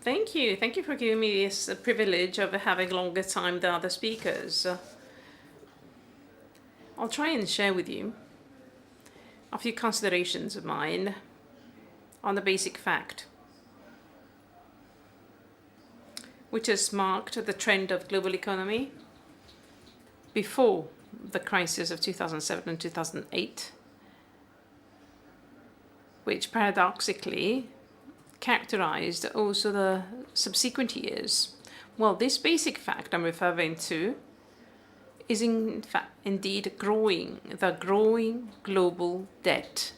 Thank you. Thank you for giving me this privilege of having longer time than other speakers. I'll try and share with you a few considerations of mine on the basic fact, which has marked the trend of global economy before the crisis of 2007 and 2008, which paradoxically characterized also the subsequent years. Well, this basic fact I'm referring to is in fact indeed the growing global debt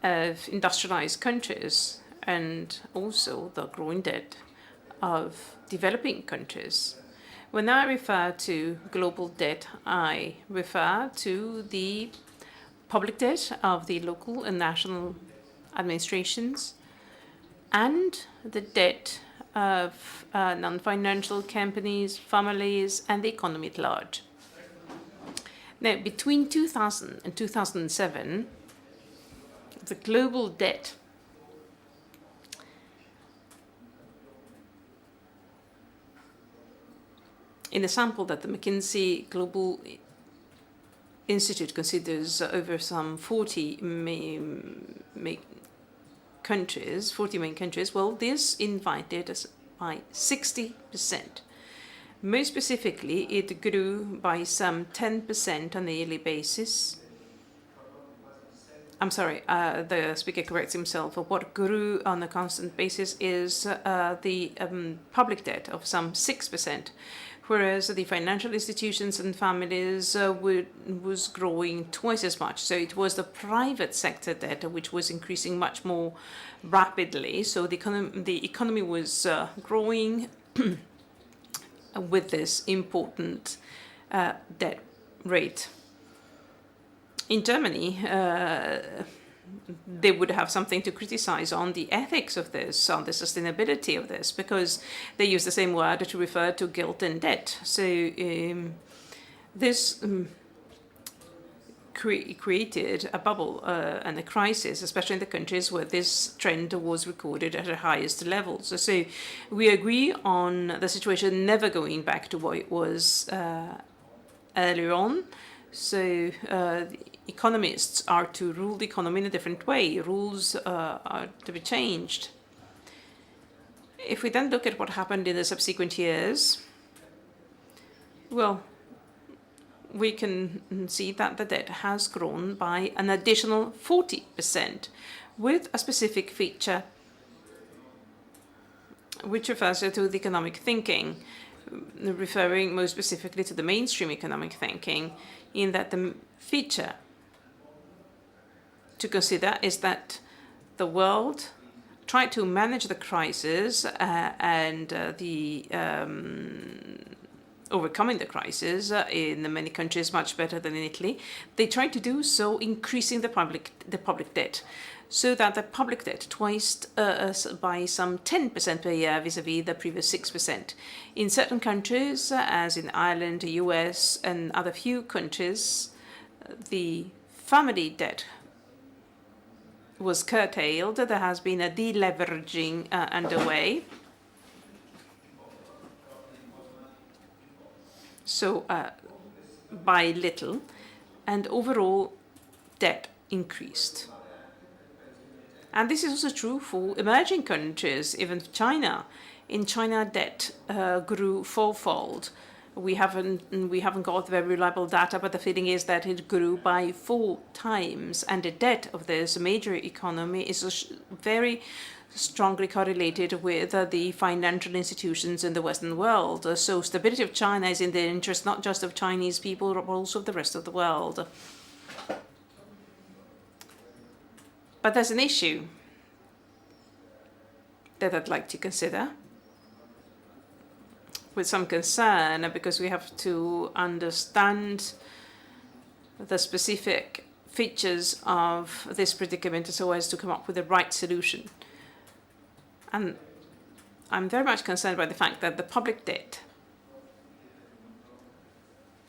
of industrialized countries and also the growing debt of developing countries. When I refer to global debt, I refer to the public debt of the local and national administrations and the debt of non-financial companies, families, and the economy at large. Now, between 2000 and 2007, the global debt in a sample that the McKinsey Global Institute considers over some 40 main countries, well, this invited us by 60%. Most specifically, it grew by some 10% on a yearly basis. I'm sorry, the speaker corrects himself. What grew on a constant basis is the public debt of some 6%, whereas the financial institutions and families was growing twice as much. So it was the private sector debt which was increasing much more rapidly. So the economy was growing with this important debt rate. In Germany, they would have something to criticize on the ethics of this, on the sustainability of this, because they use the same word to refer to guilt and debt. So this created a bubble and a crisis, especially in the countries where this trend was recorded at the highest levels. So we agree on the situation never going back to what it was earlier on. So economists are to rule the economy in a different way. Rules are to be changed. If we then look at what happened in the subsequent years, well, we can see that the debt has grown by an additional 40%, with a specific feature which refers to the economic thinking, referring most specifically to the mainstream economic thinking, in that the feature to consider is that the world tried to manage the crisis and the overcoming the crisis in many countries much better than in Italy. They tried to do so, increasing the public debt, so that the public debt twice by some 10% per year vis-à-vis the previous 6%. In certain countries, as in Ireland, the US, and other few countries, the family debt was curtailed. There has been a deleveraging underway. So by little, and overall debt increased. And this is also true for emerging countries, even China. In China, debt grew fourfold. We haven't got very reliable data, but the feeling is that it grew by 4 times, and the debt of this major economy is very strongly correlated with the financial institutions in the Western world. So stability of China is in the interest not just of Chinese people, but also of the rest of the world. But there's an issue that I'd like to consider with some concern, because we have to understand the specific features of this predicament so as to come up with the right solution. And I'm very much concerned by the fact that the public debt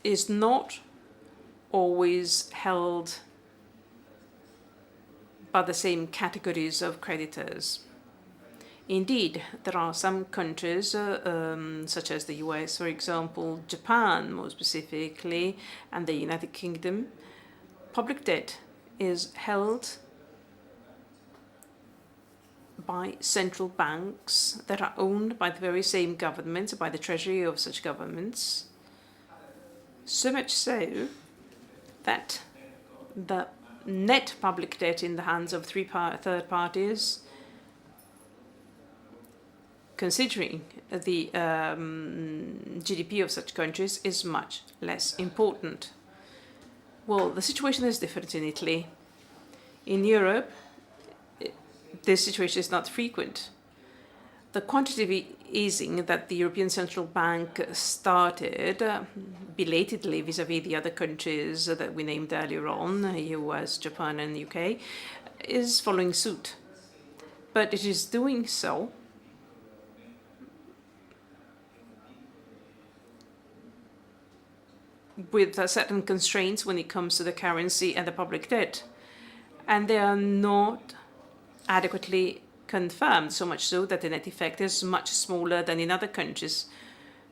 is not always held by the same categories of creditors. Indeed, there are some countries, such as the US, for example, Japan more specifically, and the United Kingdom. Public debt is held by central banks that are owned by the very same governments, by the treasury of such governments. So much so that the net public debt in the hands of third parties, considering the GDP of such countries, is much less important. Well, the situation is different in Italy. In Europe, this situation is not frequent. The quantitative easing that the European Central Bank started belatedly vis-à-vis the other countries that we named earlier on, US, Japan, and UK, is following suit. But it is doing so with certain constraints when it comes to the currency and the public debt. And they are not adequately confirmed, so much so that the net effect is much smaller than in other countries,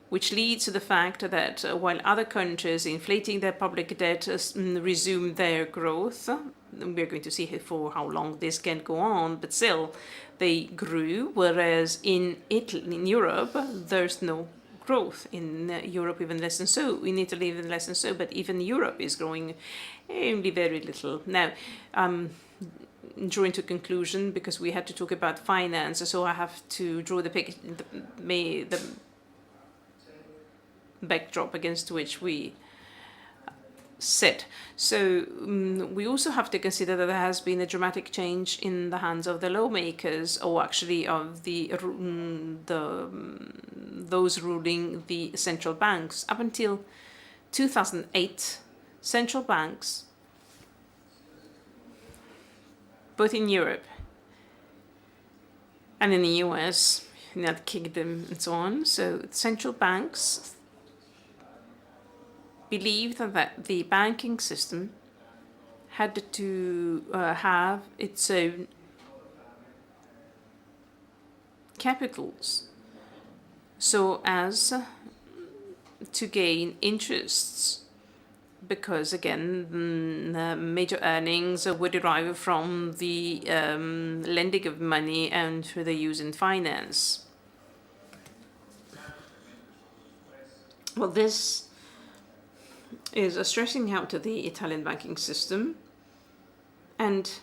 which leads to the fact that while other countries inflating their public debt resume their growth, we're going to see for how long this can go on, but still they grew, whereas in Italy, in Europe, there's no growth. In Europe, even less than so. In Italy, even less than so. But even Europe is growing only very little. Now, drawing to conclusion, because we had to talk about finance, so I have to draw the backdrop against which we sit. So we also have to consider that there has been a dramatic change in the hands of the lawmakers, or actually of those ruling the central banks. Up until 2008, central banks, both in Europe and in the US, United Kingdom, and so on. So central banks believed that the banking system had to have its own capitals so as to gain interests, because again, the major earnings would derive from the lending of money and for the use in finance. Well, this is stressing out to the Italian banking system, and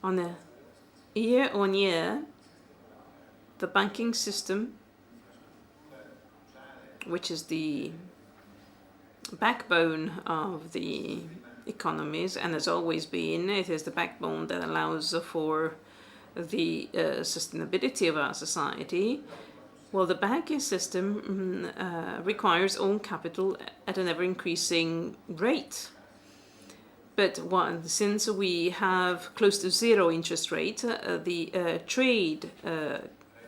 on a year-on-year, the banking system, which is the backbone of the economies, and has always been, it is the backbone that allows for the sustainability of our society. Well, the banking system requires own capital at an ever-increasing rate. But since we have close to zero interest rate, the trade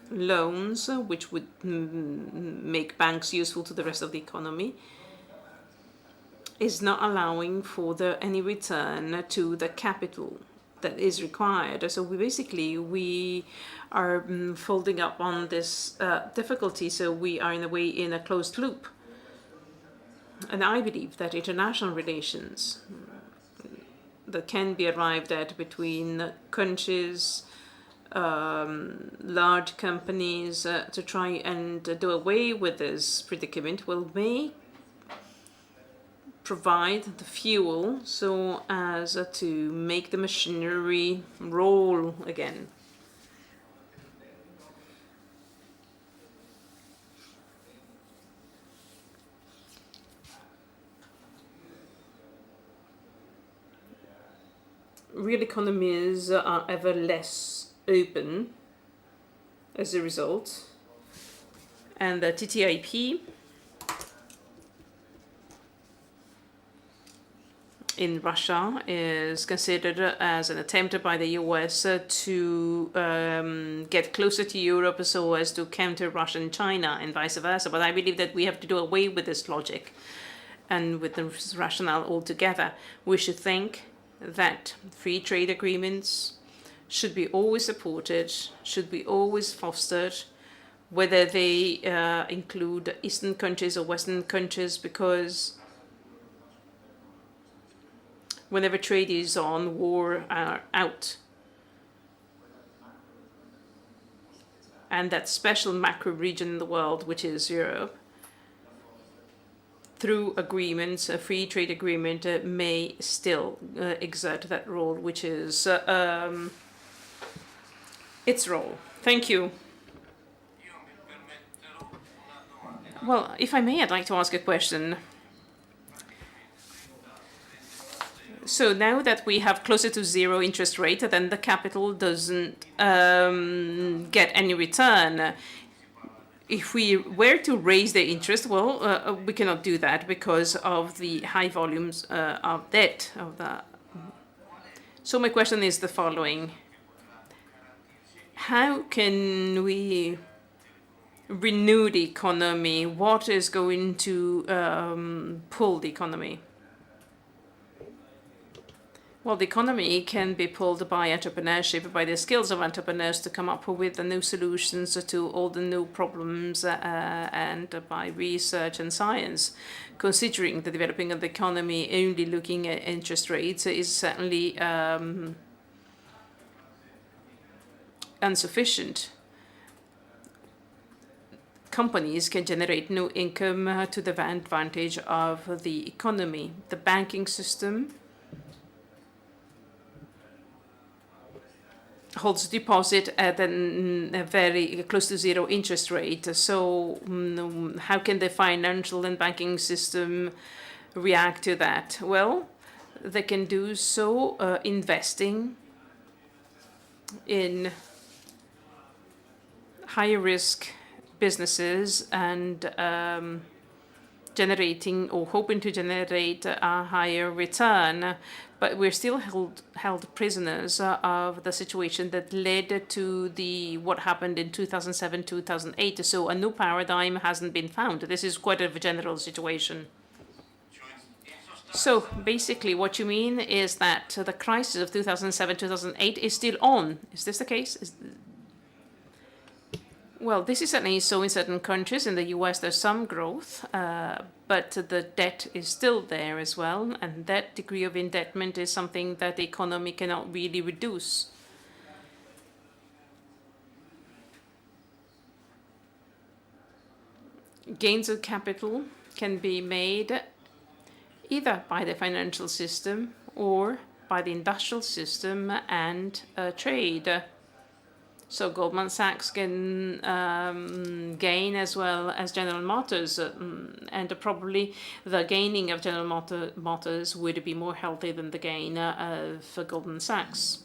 loans, which would make banks useful to the rest of the economy, is not allowing for any return to the capital that is required. So we are folding up on this difficulty. So we are in a way in a closed loop. And I believe that international relations that can be arrived at between countries, large companies, to try and do away with this predicament will provide the fuel so as to make the machinery roll again. Real economies are ever less open as a result, and the TTIP in Russia is considered as an attempt by the US to get closer to Europe so as to counter Russia and China and vice versa. But I believe that we have to do away with this logic and with the rationale altogether. We should think that free trade agreements should be always supported, should be always fostered, whether they include Eastern countries or Western countries, because whenever trade is on, war are out. And that special macro region in the world, which is Europe, through agreements, a free trade agreement may still exert that role, which is its role. Thank you. Well, if I may, I'd like to ask a question. So now that we have closer to zero interest rate, then the capital doesn't get any return. If we were to raise the interest, well, we cannot do that because of the high volumes of debt. So my question is the following. How can we renew the economy? What is going to pull the economy? Well, the economy can be pulled by entrepreneurship, by the skills of entrepreneurs to come up with the new solutions to all the new problems, and by research and science. Considering the developing of the economy only looking at interest rates is certainly insufficient. Companies can generate new income to the advantage of the economy. The banking system holds deposit at a very close to zero interest rate. So how can the financial and banking system react to that? Well, they can do so investing in higher risk businesses and generating or hoping to generate a higher return. But we're still held prisoners of the situation that led to what happened in 2007, 2008. So a new paradigm hasn't been found. This is quite a general situation. So basically what you mean is that the crisis of 2007, 2008 is still on. Is this the case? Well, this is certainly so in certain countries. In the US, there's some growth, but the debt is still there as well. And that degree of indebtedness is something that the economy cannot really reduce. Gains of capital can be made either by the financial system or by the industrial system and trade. So Goldman Sachs can gain as well as General Motors, and probably the gaining of General Motors would be more healthy than the gain of Goldman Sachs.